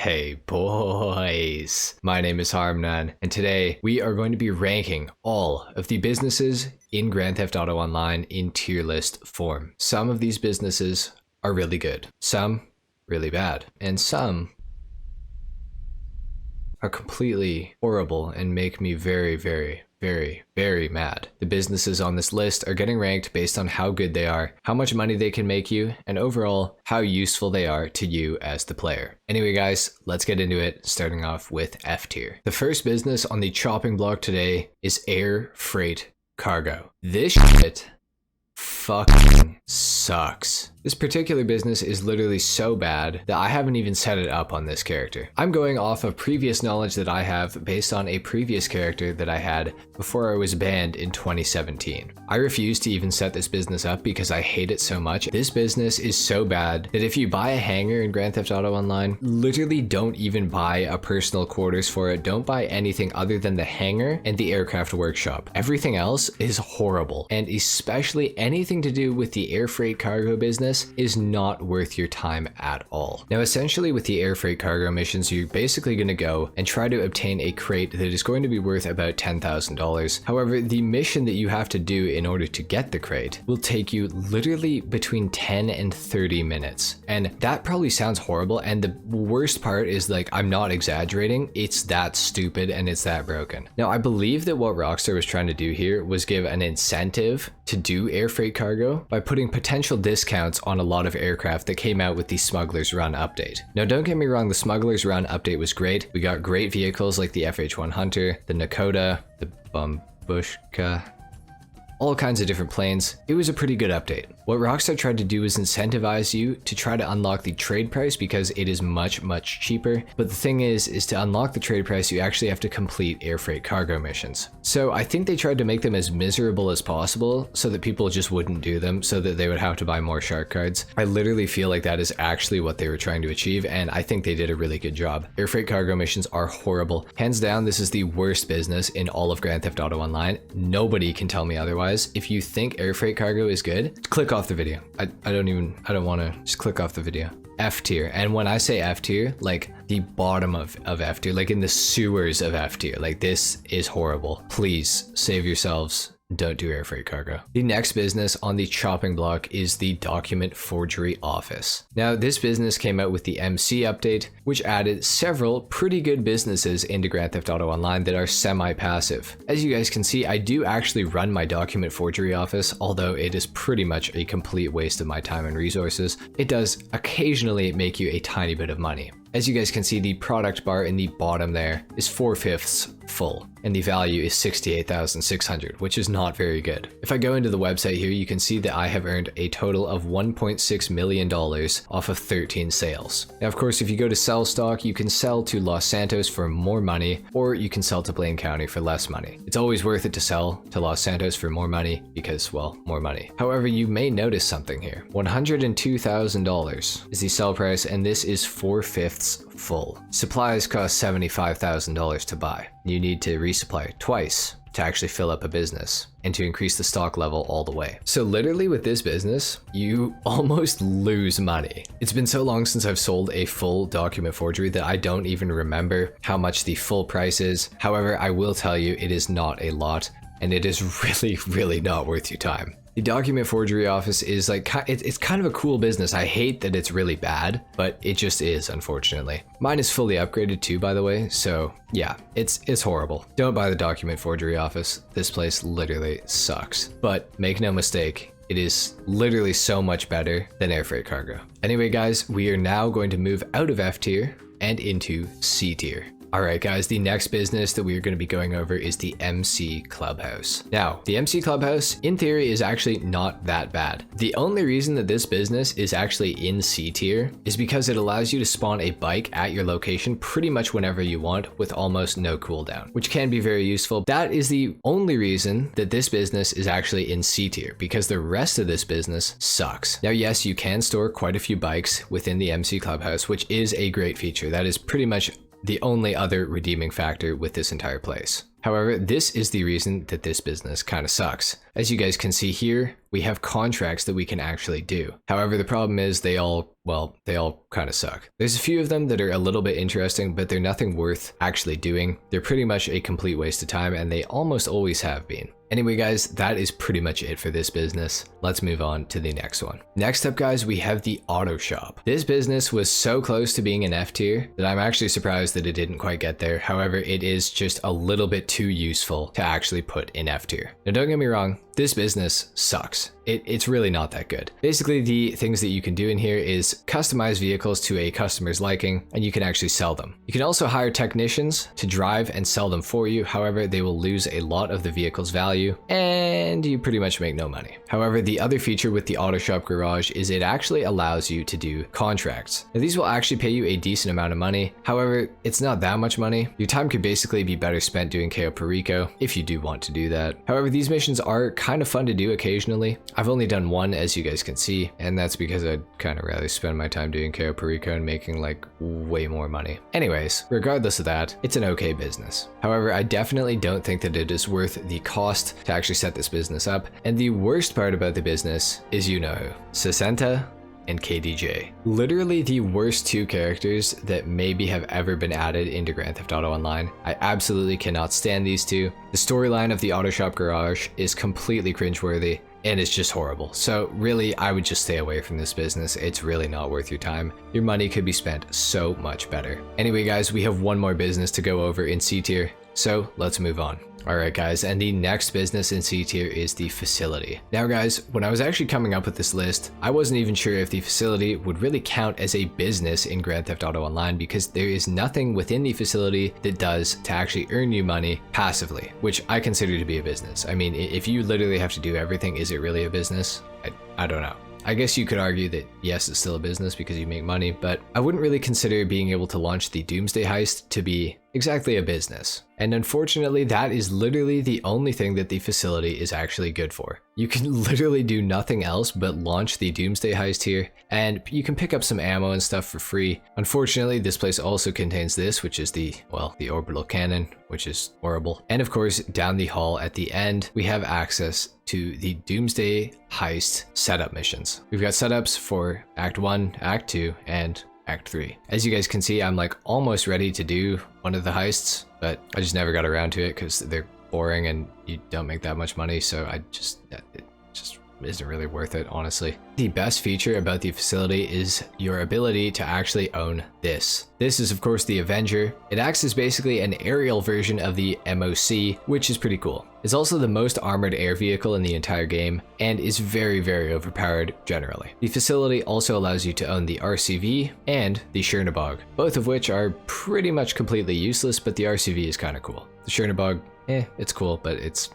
Hey boys, my name is HarmNone, and today we are going to be ranking all of the businesses in Grand Theft Auto Online in tier list form. Some of these businesses are really good, some really bad, and some are completely horrible and make me very mad. The businesses on this list are getting ranked based on how good they are, how much money they can make you, and overall how useful they are to you as the player. Anyway guys, let's get into it, starting off with F tier. The first business on the chopping block today is air freight cargo. This shit fucking sucks. This particular business is literally so bad that I haven't even set it up on this character. I'm going off of previous knowledge that I have based on a previous character that I had before I was banned in 2017. I refuse to even set this business up because I hate it so much. This business is so bad that if you buy a hangar in Grand Theft Auto Online, literally don't even buy a personal quarters for it. Don't buy anything other than the hangar and the aircraft workshop. Everything else is horrible, and especially anything to do with the air freight cargo business is not worth your time at all. Now essentially with the air freight cargo missions, you're basically going to go and try to obtain a crate that is going to be worth about $10,000. However, the mission that you have to do in order to get the crate will take you literally between 10 and 30 minutes. And that probably sounds horrible, and the worst part is, like, I'm not exaggerating, it's that stupid and it's that broken. Now I believe that what Rockstar was trying to do here was give an incentive to do air freight cargo by putting potential discounts on a lot of aircraft that came out with the Smuggler's Run update. Now don't get me wrong, the Smuggler's Run update was great. We got great vehicles like the FH1 Hunter, the Nakota, the Bumbushka, all kinds of different planes. It was a pretty good update. What Rockstar tried to do is incentivize you to try to unlock the trade price because it is much cheaper. But the thing is to unlock the trade price, you actually have to complete air freight cargo missions. So I think they tried to make them as miserable as possible so that people just wouldn't do them, so that they would have to buy more shark cards. I literally feel like that is actually what they were trying to achieve, and I think they did a really good job. Air freight cargo missions are horrible. Hands down, this is the worst business in all of Grand Theft Auto Online. Nobody can tell me otherwise. If you think air freight cargo is good, click off the video. I don't want to, just click off the video. F tier. And when I say F tier, like the bottom of F tier, like in the sewers of F tier, like this is horrible. Please save yourselves. Don't do air freight cargo. The next business on the chopping block is the document forgery office. Now this business came out with the MC update, which added several pretty good businesses into Grand Theft Auto Online that are semi-passive. As you guys can see, I do actually run my document forgery office, although it is pretty much a complete waste of my time and resources. It does occasionally make you a tiny bit of money. As you guys can see, the product bar in the bottom there is 4/5 full, and the value is 68,600, which is not very good. If I go into the website here, you can see that I have earned a total of $1.6 million off of 13 sales. Now, of course, if you go to sell stock, you can sell to Los Santos for more money, or you can sell to Blaine County for less money. It's always worth it to sell to Los Santos for more money because, well, more money. However, you may notice something here. $102,000 is the sell price, and this is 4/5 full. Supplies cost $75,000 to buy. You need to resupply twice to actually fill up a business and to increase the stock level all the way. So literally with this business, you almost lose money. It's been so long since I've sold a full document forgery that I don't even remember how much the full price is. However, I will tell you it is not a lot, and it is really not worth your time. The document forgery office is like, it's kind of a cool business. I hate that it's really bad, but it just is, unfortunately. Mine is fully upgraded too, by the way, so yeah, it's horrible. Don't buy the document forgery office. This place literally sucks. But make no mistake, it is literally so much better than air freight cargo. Anyway guys, we are now going to move out of F tier and into C tier. Alright guys, the next business that we are going to be going over is the MC Clubhouse. Now, the MC Clubhouse, in theory, is actually not that bad. The only reason that this business is actually in C tier is because it allows you to spawn a bike at your location pretty much whenever you want with almost no cooldown, which can be very useful. That is the only reason that this business is actually in C tier, because the rest of this business sucks. Now, yes, you can store quite a few bikes within the MC Clubhouse, which is a great feature. That is pretty much the only other redeeming factor with this entire place. However, this is the reason that this business kind of sucks. As you guys can see here, we have contracts that we can actually do. However, the problem is they all kind of suck. There's a few of them that are a little bit interesting, but they're nothing worth actually doing. They're pretty much a complete waste of time, and they almost always have been. Anyway guys, that is pretty much it for this business. Let's move on to the next one. Next up guys, we have the auto shop. This business was so close to being an F tier that I'm actually surprised that it didn't quite get there. However, it is just a little bit too useful to actually put in F tier. Now don't get me wrong, this business sucks. It's really not that good. Basically, the things that you can do in here is customize vehicles to a customer's liking, and you can actually sell them. You can also hire technicians to drive and sell them for you. However, they will lose a lot of the vehicle's value, and you pretty much make no money. However, the other feature with the auto shop garage is it actually allows you to do contracts. Now, these will actually pay you a decent amount of money. However, it's not that much money. Your time could basically be better spent doing KO Perico if you do want to do that. However, these missions are kind of fun to do occasionally. I've only done one, as you guys can see, and that's because I'd kind of rather spend my time doing KO Perico and making like way more money. Anyways, regardless of that, it's an okay business. However, I definitely don't think that it is worth the cost to actually set this business up, and the worst part about the business is you know who. Secunda and KDJ. Literally the worst two characters that maybe have ever been added into Grand Theft Auto Online. I absolutely cannot stand these two. The storyline of the auto shop garage is completely cringeworthy, and it's just horrible. So really, I would just stay away from this business. It's really not worth your time. Your money could be spent so much better. Anyway guys, we have one more business to go over in C tier, so let's move on. Alright guys, and the next business in C tier is the facility. Now guys, when I was actually coming up with this list, I wasn't even sure if the facility would really count as a business in Grand Theft Auto Online, because there is nothing within the facility that does to actually earn you money passively, which I consider to be a business. I mean, if you literally have to do everything, is it really a business? I don't know. I guess you could argue that yes, it's still a business because you make money, but I wouldn't really consider being able to launch the Doomsday Heist to be exactly a business. And unfortunately, that is literally the only thing that the facility is actually good for. You can literally do nothing else but launch the Doomsday Heist here, and you can pick up some ammo and stuff for free. Unfortunately, this place also contains this, which is the orbital cannon, which is horrible. And of course, down the hall at the end, we have access to the Doomsday Heist setup missions. We've got setups for Act 1, Act 2, and Act 3. As you guys can see, I'm like almost ready to do one of the heists, but I just never got around to it because they're boring and you don't make that much money, so it just isn't really worth it, honestly. The best feature about the facility is your ability to actually own this. This is of course the Avenger. It acts as basically an aerial version of the MOC, which is pretty cool. It's also the most armored air vehicle in the entire game and is very, very overpowered generally. The facility also allows you to own the RCV and the Chernobog, both of which are pretty much completely useless, but the RCV is kind of cool. The Chernobog, it's cool, but it's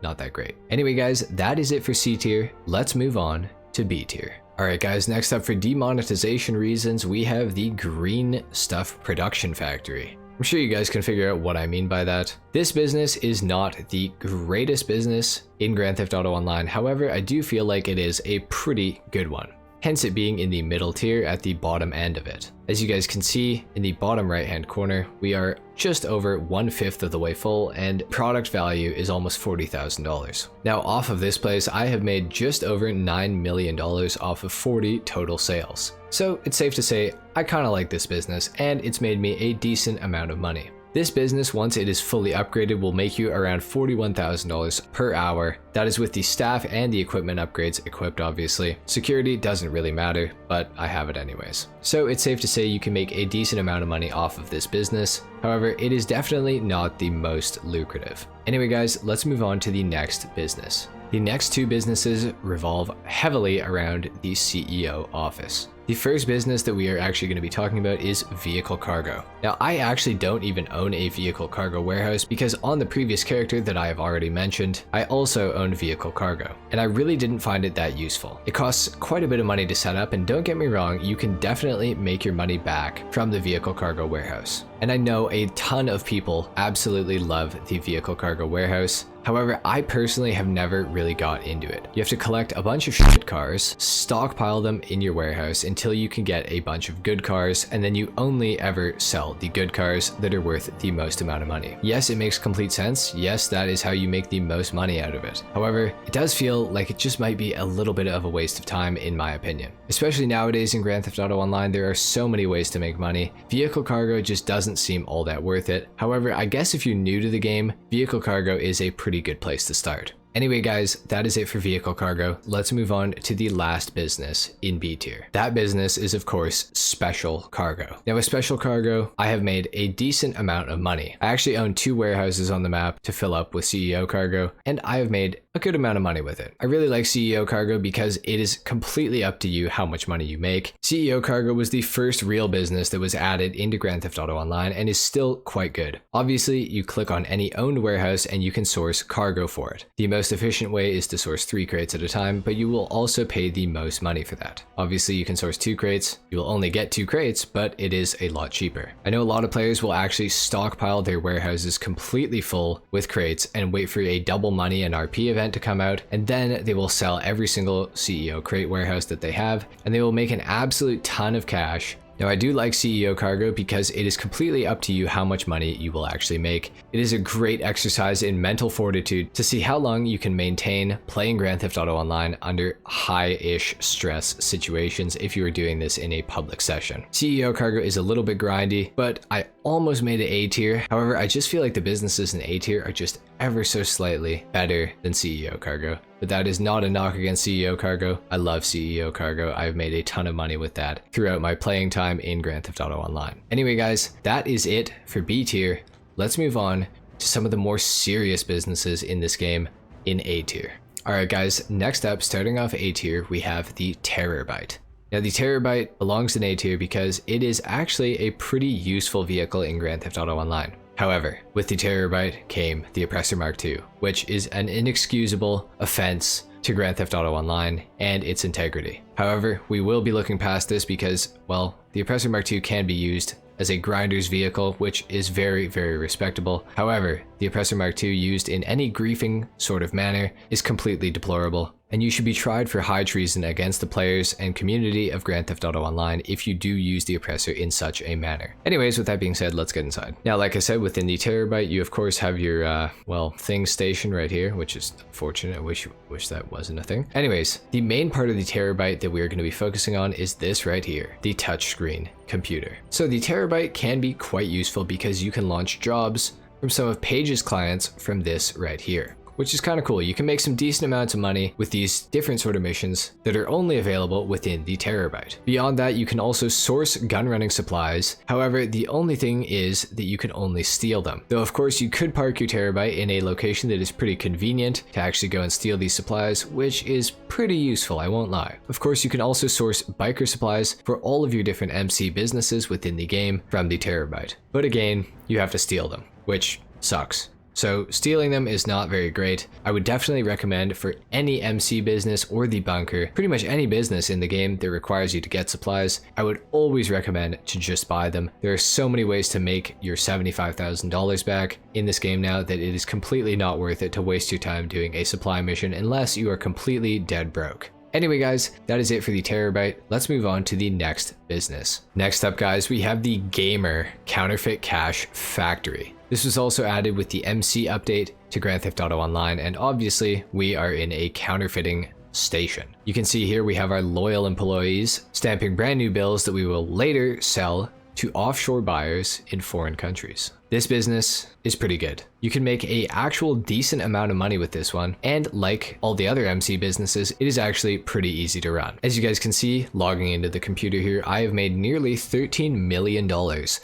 not that great. Anyway guys, that is it for C tier. Let's move on to B tier. Alright guys, next up for demonetization reasons, we have the Green Stuff Production Factory. I'm sure you guys can figure out what I mean by that. This business is not the greatest business in Grand Theft Auto Online, however, I do feel like it is a pretty good one. Hence it being in the middle tier at the bottom end of it. As you guys can see in the bottom right hand corner, we are just over 1/5 of the way full and product value is almost $40,000. Now off of this place, I have made just over $9 million off of 40 total sales. So it's safe to say I kind of like this business and it's made me a decent amount of money. This business, once it is fully upgraded, will make you around $41,000 per hour. That is with the staff and the equipment upgrades equipped, obviously. Security doesn't really matter, but I have it anyways. So it's safe to say you can make a decent amount of money off of this business. However, it is definitely not the most lucrative. Anyway guys, let's move on to the next business. The next two businesses revolve heavily around the CEO office. The first business that we are actually going to be talking about is vehicle cargo. Now, I actually don't even own a vehicle cargo warehouse because on the previous character that I have already mentioned, I also own vehicle cargo, and I really didn't find it that useful. It costs quite a bit of money to set up, and don't get me wrong, you can definitely make your money back from the vehicle cargo warehouse. And I know a ton of people absolutely love the vehicle cargo warehouse. However, I personally have never really got into it. You have to collect a bunch of shit cars, stockpile them in your warehouse until you can get a bunch of good cars, and then you only ever sell the good cars that are worth the most amount of money. Yes, it makes complete sense. Yes, that is how you make the most money out of it. However, it does feel like it just might be a little bit of a waste of time in my opinion. Especially nowadays in Grand Theft Auto Online, there are so many ways to make money. Vehicle cargo just doesn't seem all that worth it. However, I guess if you're new to the game, vehicle cargo is a pretty good place to start. Anyway guys, that is it for vehicle cargo. Let's move on to the last business in B tier. That business is of course special cargo. Now with special cargo, I have made a decent amount of money. I actually own 2 warehouses on the map to fill up with CEO cargo, and I have made a good amount of money with it. I really like CEO cargo because it is completely up to you how much money you make. CEO cargo was the first real business that was added into Grand Theft Auto Online and is still quite good. Obviously, you click on any owned warehouse and you can source cargo for it. The most efficient way is to source 3 crates at a time, but you will also pay the most money for that. Obviously, you can source 2 crates. You will only get 2 crates, but it is a lot cheaper. I know a lot of players will actually stockpile their warehouses completely full with crates and wait for a double money and RP event to come out, and then they will sell every single CEO crate warehouse that they have, and they will make an absolute ton of cash. Now I do like CEO cargo because it is completely up to you how much money you will actually make. It is a great exercise in mental fortitude to see how long you can maintain playing Grand Theft Auto Online under high-ish stress situations if you are doing this in a public session. CEO cargo is a little bit grindy, but I almost made it A tier. However, I just feel like the businesses in A tier are just ever so slightly better than CEO cargo. But that is not a knock against CEO cargo. I love CEO cargo. I've made a ton of money with that throughout my playing time in Grand Theft Auto Online. Anyway guys, that is it for B tier. Let's move on to some of the more serious businesses in this game in A tier. Alright guys, next up, starting off A tier, we have the Terrorbyte. Now the Terrorbyte belongs in A tier because it is actually a pretty useful vehicle in Grand Theft Auto Online. However, with the Terrorbyte came the Oppressor Mark II, which is an inexcusable offense to Grand Theft Auto Online and its integrity. However, we will be looking past this because, well, the Oppressor Mark II can be used as a grinder's vehicle, which is very, very respectable. However, the Oppressor Mark II used in any griefing sort of manner is completely deplorable, and you should be tried for high treason against the players and community of Grand Theft Auto Online if you do use the Oppressor in such a manner. Anyways, with that being said, let's get inside. Now, like I said, within the Terrorbyte, you of course have your, thing station right here, which is unfortunate. I wish that wasn't a thing. Anyways, the main part of the Terrorbyte that we're going to be focusing on is this right here, the touchscreen computer. So the Terrorbyte can be quite useful because you can launch jobs from some of Paige's clients from this right here, which is kind of cool. You can make some decent amounts of money with these different sort of missions that are only available within the Terrorbyte. Beyond that, you can also source gun running supplies. However, the only thing is that you can only steal them. Though of course you could park your Terrorbyte in a location that is pretty convenient to actually go and steal these supplies, which is pretty useful, I won't lie. Of course, you can also source biker supplies for all of your different MC businesses within the game from the Terrorbyte. But again, you have to steal them, which sucks. So stealing them is not very great. I would definitely recommend for any MC business or the bunker, pretty much any business in the game that requires you to get supplies, I would always recommend to just buy them. There are so many ways to make your $75,000 back in this game now that it is completely not worth it to waste your time doing a supply mission unless you are completely dead broke. Anyway guys, that is it for the Terrorbyte. Let's move on to the next business. Next up guys, we have the Gamer Counterfeit Cash Factory. This was also added with the MC update to Grand Theft Auto Online, and obviously we are in a counterfeiting station. You can see here we have our loyal employees stamping brand new bills that we will later sell to offshore buyers in foreign countries. This business is pretty good. You can make a actual decent amount of money with this one, and like all the other MC businesses, it is actually pretty easy to run. As you guys can see, logging into the computer here, I have made nearly $13 million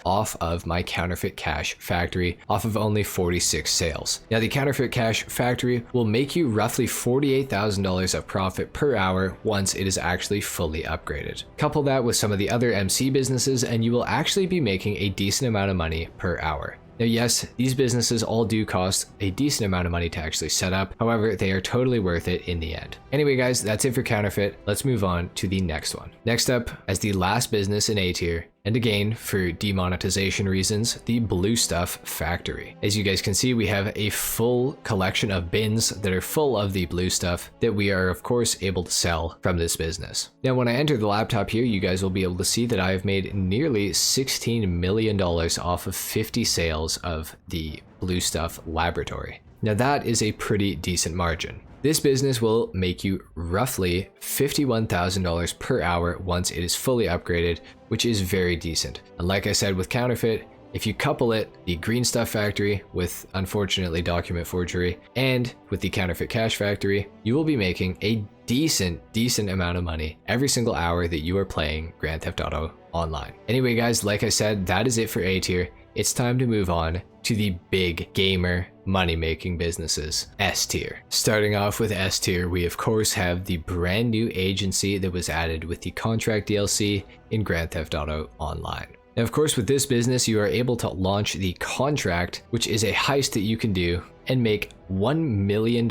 off of my counterfeit cash factory, off of only 46 sales. Now the counterfeit cash factory will make you roughly $48,000 of profit per hour once it is actually fully upgraded. Couple that with some of the other MC businesses and you will actually be making a decent amount of money per hour. Now yes, these businesses all do cost a decent amount of money to actually set up, however, they are totally worth it in the end. Anyway guys, that's it for counterfeit. Let's move on to the next one. Next up, as the last business in A tier, And again, for demonetization reasons, the Blue Stuff Factory. As you guys can see, we have a full collection of bins that are full of the blue stuff that we are of course able to sell from this business. Now when I enter the laptop here, you guys will be able to see that I have made nearly $16 million off of 50 sales of the Blue Stuff Laboratory. Now that is a pretty decent margin. This business will make you roughly $51,000 per hour once it is fully upgraded, which is very decent. And like I said with counterfeit, if you couple it, the Green Stuff Factory with unfortunately document forgery and with the Counterfeit Cash Factory, you will be making a decent amount of money every single hour that you are playing Grand Theft Auto Online. Anyway guys, like I said, that is it for A tier. It's time to move on to the big gamer money-making businesses, S tier. Starting off with S tier, we of course have the brand new agency that was added with the contract DLC in Grand Theft Auto Online. Now of course with this business you are able to launch the contract, which is a heist that you can do and make $1 million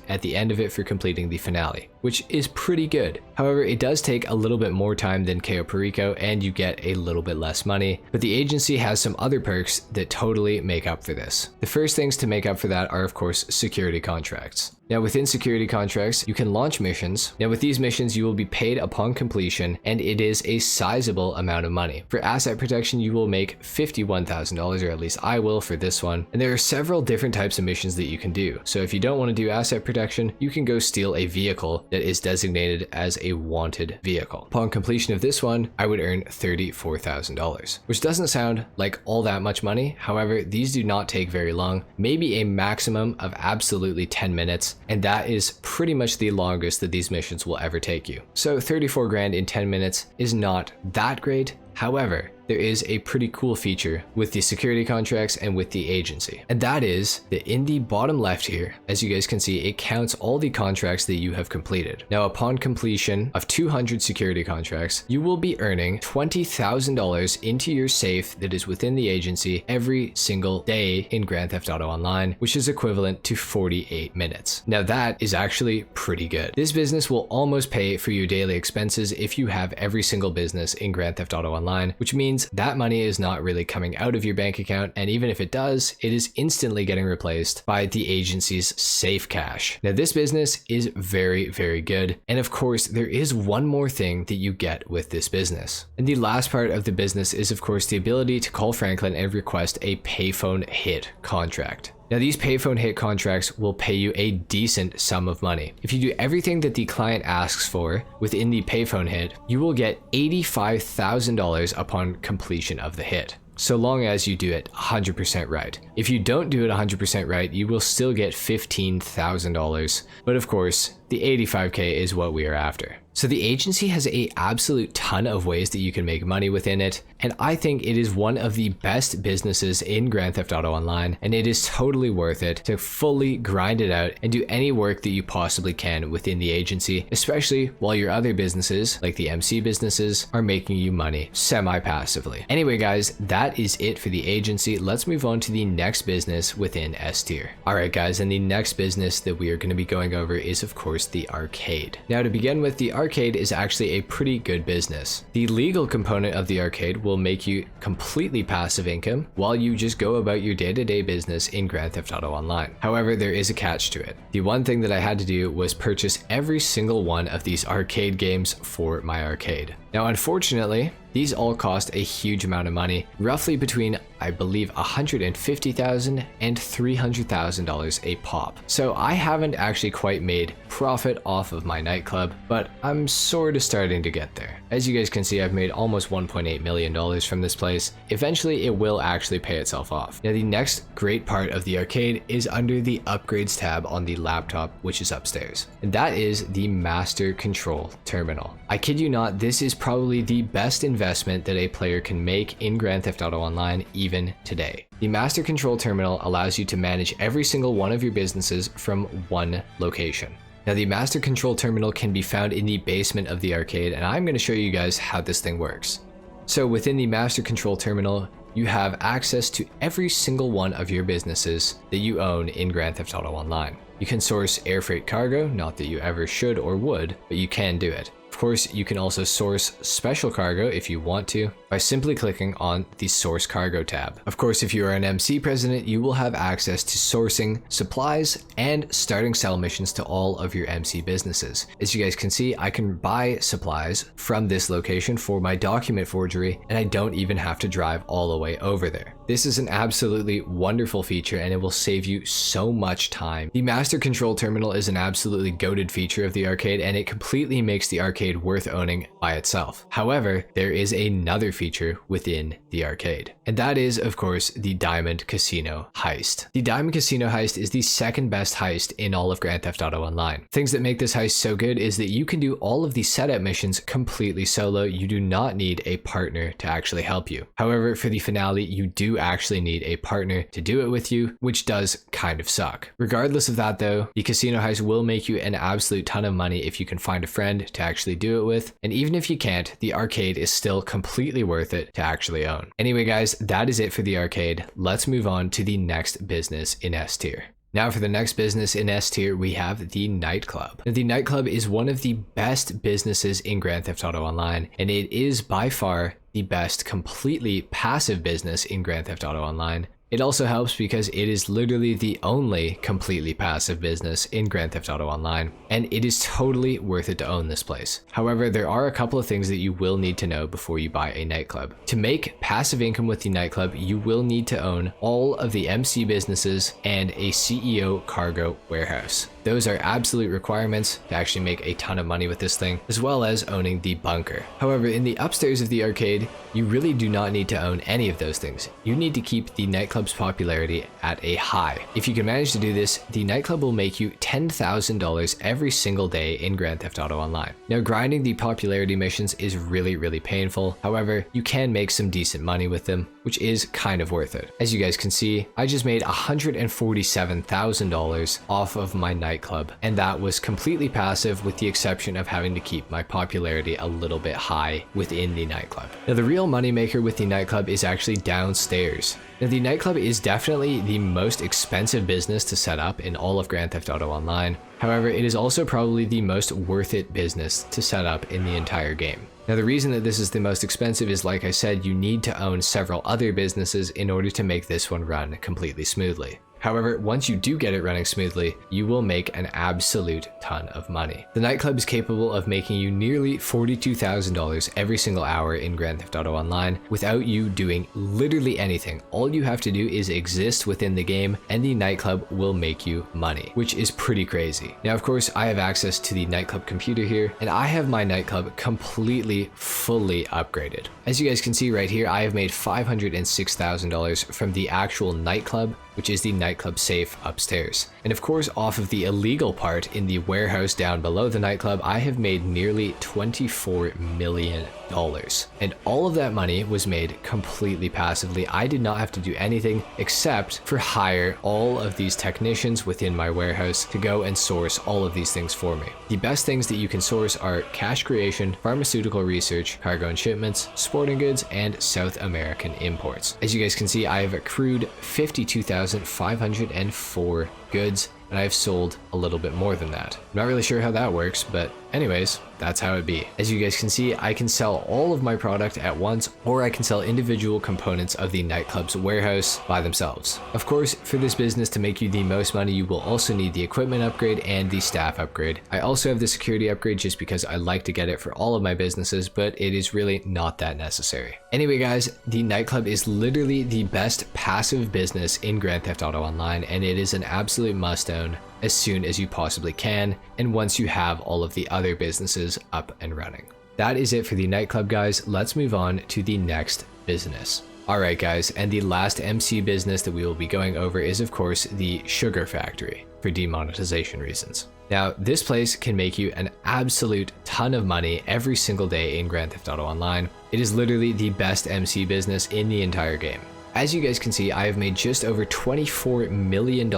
at the end of it for completing the finale, which is pretty good. However, it does take a little bit more time than Cayo Perico and you get a little bit less money, but the agency has some other perks that totally make up for this. The first things to make up for that are of course security contracts. Now within security contracts, you can launch missions. Now with these missions, you will be paid upon completion and it is a sizable amount of money. For asset protection, you will make $51,000, or at least I will for this one. And there are several different types of missions that you can do. So if you don't want to do asset protection, you can go steal a vehicle that is designated as a wanted vehicle. Upon completion of this one, I would earn $34,000, which doesn't sound like all that much money. However, these do not take very long, maybe a maximum of absolutely 10 minutes. And that is pretty much the longest that these missions will ever take you. So 34 grand in 10 minutes is not that great. However, there is a pretty cool feature with the security contracts and with the agency. And that is that in the bottom left here, as you guys can see, it counts all the contracts that you have completed. Now, upon completion of 200 security contracts, you will be earning $20,000 into your safe that is within the agency every single day in Grand Theft Auto Online, which is equivalent to 48 minutes. Now that is actually pretty good. This business will almost pay for your daily expenses if you have every single business in Grand Theft Auto Online, which means that money is not really coming out of your bank account, and even if it does, it is instantly getting replaced by the agency's safe cash. Now this business is very good, and of course there is one more thing that you get with this business. And the last part of the business is of course the ability to call Franklin and request a payphone hit contract. Now these payphone hit contracts will pay you a decent sum of money. If you do everything that the client asks for within the payphone hit, you will get $85,000 upon completion of the hit, so long as you do it 100% right. If you don't do it 100% right, you will still get $15,000, but of course, the 85K is what we are after. So the agency has an absolute ton of ways that you can make money within it, and I think it is one of the best businesses in Grand Theft Auto Online, and it is totally worth it to fully grind it out and do any work that you possibly can within the agency, especially while your other businesses, like the MC businesses, are making you money semi-passively. Anyway guys, that is it for the agency. Let's move on to the next business within S tier. Alright guys, and the next business that we are going to be going over is of course the arcade. Now to begin with, the arcade is actually a pretty good business. The legal component of the arcade will make you completely passive income while you just go about your day-to-day business in Grand Theft Auto Online. However, there is a catch to it. The one thing that I had to do was purchase every single one of these arcade games for my arcade. Now, unfortunately, these all cost a huge amount of money, roughly between, I believe, $150,000 and $300,000 a pop. So I haven't actually quite made profit off of my nightclub, but I'm sort of starting to get there. As you guys can see, I've made almost $1.8 million from this place. Eventually, it will actually pay itself off. Now, the next great part of the arcade is under the upgrades tab on the laptop, which is upstairs. And that is the Master Control Terminal. I kid you not, this is probably the best investment that a player can make in Grand Theft Auto Online even today. The Master Control Terminal allows you to manage every single one of your businesses from one location. Now the Master Control Terminal can be found in the basement of the arcade, and I'm going to show you guys how this thing works. So within the Master Control Terminal, you have access to every single one of your businesses that you own in Grand Theft Auto Online. You can source air freight cargo, not that you ever should or would, but you can do it. Of course, you can also source special cargo if you want to by simply clicking on the Source Cargo tab. Of course, if you are an MC president, you will have access to sourcing supplies and starting sell missions to all of your MC businesses. As you guys can see, I can buy supplies from this location for my document forgery, and I don't even have to drive all the way over there. This is an absolutely wonderful feature, and it will save you so much time. The Master Control Terminal is an absolutely goated feature of the arcade, and it completely makes the arcade worth owning by itself. However, there is another feature within the arcade, and that is, of course, the Diamond Casino Heist. The Diamond Casino Heist is the second best heist in all of Grand Theft Auto Online. Things that make this heist so good is that you can do all of the setup missions completely solo. You do not need a partner to actually help you. However, for the finale, you do actually need a partner to do it with you, which does kind of suck. Regardless of that though, the casino heist will make you an absolute ton of money if you can find a friend to actually do it with, and even if you can't, the arcade is still completely worth it to actually own. Anyway guys, that is it for the arcade. Let's move on to the next business in S tier. Now for the next business in S tier, we have the nightclub. Now, the nightclub is one of the best businesses in Grand Theft Auto Online, and it is by far the best completely passive business in Grand Theft Auto Online. It also helps because it is literally the only completely passive business in Grand Theft Auto Online, and it is totally worth it to own this place. However, there are a couple of things that you will need to know before you buy a nightclub. To make passive income with the nightclub, you will need to own all of the MC businesses and a CEO cargo warehouse. Those are absolute requirements to actually make a ton of money with this thing, as well as owning the bunker. However, in the upstairs of the arcade, you really do not need to own any of those things. You need to keep the nightclub's popularity at a high. If you can manage to do this, the nightclub will make you $10,000 every single day in Grand Theft Auto Online. Now, grinding the popularity missions is really painful. However, you can make some decent money with them, which is kind of worth it. As you guys can see, I just made $147,000 off of my nightclub, and that was completely passive with the exception of having to keep my popularity a little bit high within the nightclub. Now, the real moneymaker with the nightclub is actually downstairs. Now, the nightclub is definitely the most expensive business to set up in all of Grand Theft Auto Online. However, it is also probably the most worth it business to set up in the entire game. Now, the reason that this is the most expensive is, like I said, you need to own several other businesses in order to make this one run completely smoothly. However, once you do get it running smoothly, you will make an absolute ton of money. The nightclub is capable of making you nearly $42,000 every single hour in Grand Theft Auto Online without you doing literally anything. All you have to do is exist within the game, and the nightclub will make you money, which is pretty crazy. Now, of course, I have access to the nightclub computer here, and I have my nightclub completely, fully upgraded. As you guys can see right here, I have made $506,000 from the actual nightclub, which is the nightclub safe upstairs. And of course, off of the illegal part in the warehouse down below the nightclub, I have made nearly $24 million. And all of that money was made completely passively. I did not have to do anything except for hire all of these technicians within my warehouse to go and source all of these things for me. The best things that you can source are cash creation, pharmaceutical research, cargo and shipments, sporting goods, and South American imports. As you guys can see, I have accrued 52,504 goods, and I've sold a little bit more than that. I'm not really sure how that works, but anyways, that's how it be. As you guys can see, I can sell all of my product at once, or I can sell individual components of the nightclub's warehouse by themselves. Of course, for this business to make you the most money, you will also need the equipment upgrade and the staff upgrade. I also have the security upgrade just because I like to get it for all of my businesses, but it is really not that necessary. Anyway guys, the nightclub is literally the best passive business in Grand Theft Auto Online, and it is an absolute must own as soon as you possibly can, and once you have all of the other businesses up and running. That is it for the nightclub, guys. Let's move on to the next business. Alright guys, and the last MC business that we will be going over is of course the sugar factory, for demonetization reasons. Now, this place can make you an absolute ton of money every single day in Grand Theft Auto Online. It is literally the best MC business in the entire game. As you guys can see, I have made just over $24 million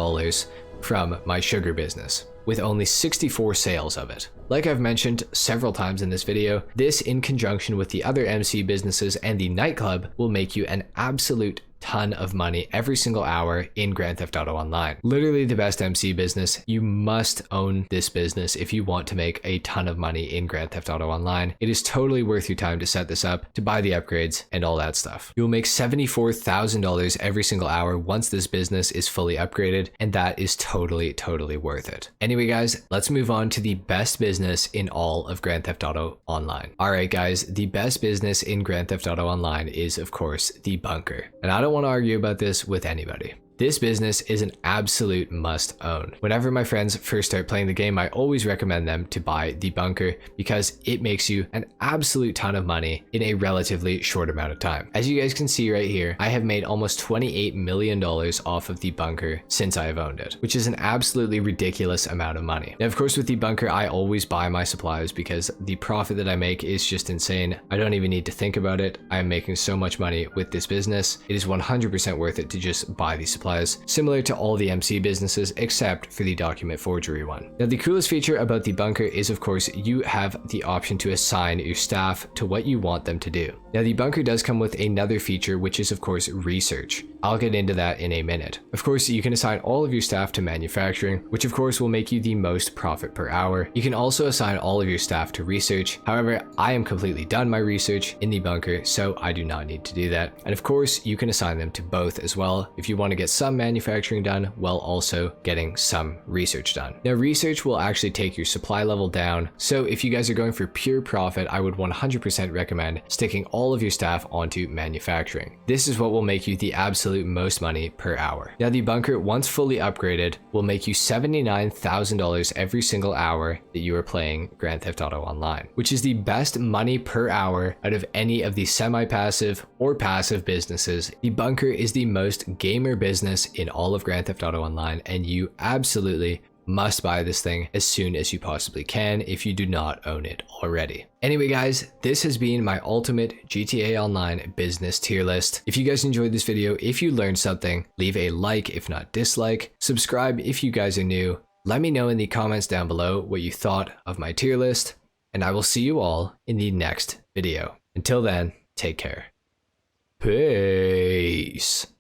from my sugar business, with only 64 sales of it. Like I've mentioned several times in this video, this in conjunction with the other MC businesses and the nightclub will make you an absolute ton of money every single hour in Grand Theft Auto Online. Literally the best MC business. You must own this business if you want to make a ton of money in Grand Theft Auto Online. It is totally worth your time to set this up, to buy the upgrades and all that stuff. You'll make $74,000 every single hour once this business is fully upgraded, and that is totally worth it. Anyway guys, let's move on to the best business in all of Grand Theft Auto Online. Alright guys, the best business in Grand Theft Auto Online is of course the bunker. And I don't want to argue about this with anybody. This business is an absolute must own. Whenever my friends first start playing the game, I always recommend them to buy the bunker because it makes you an absolute ton of money in a relatively short amount of time. As you guys can see right here, I have made almost $28 million off of the bunker since I have owned it, which is an absolutely ridiculous amount of money. Now, of course, with the bunker, I always buy my supplies because the profit that I make is just insane. I don't even need to think about it. I am making so much money with this business. It is 100% worth it to just buy the supplies, similar to all the MC businesses except for the document forgery one. Now the coolest feature about the bunker is of course you have the option to assign your staff to what you want them to do. Now the bunker does come with another feature, which is of course research. I'll get into that in a minute. Of course, you can assign all of your staff to manufacturing, which of course will make you the most profit per hour. You can also assign all of your staff to research. However, I am completely done my research in the bunker, so I do not need to do that. And of course, you can assign them to both as well if you want to get some manufacturing done while also getting some research done. Now, research will actually take your supply level down, so if you guys are going for pure profit, I would 100% recommend sticking all of your staff onto manufacturing. This is what will make you the absolute most money per hour. Now the bunker, once fully upgraded, will make you $79,000 every single hour that you are playing Grand Theft Auto Online, which is the best money per hour out of any of the semi-passive or passive businesses. The bunker is the most gamer business in all of Grand Theft Auto Online, and you absolutely must buy this thing as soon as you possibly can if you do not own it already. Anyway guys, this has been my ultimate GTA Online business tier list. If you guys enjoyed this video, if you learned something, leave a like if not dislike, subscribe if you guys are new, let me know in the comments down below what you thought of my tier list, and I will see you all in the next video. Until then, take care. Peace.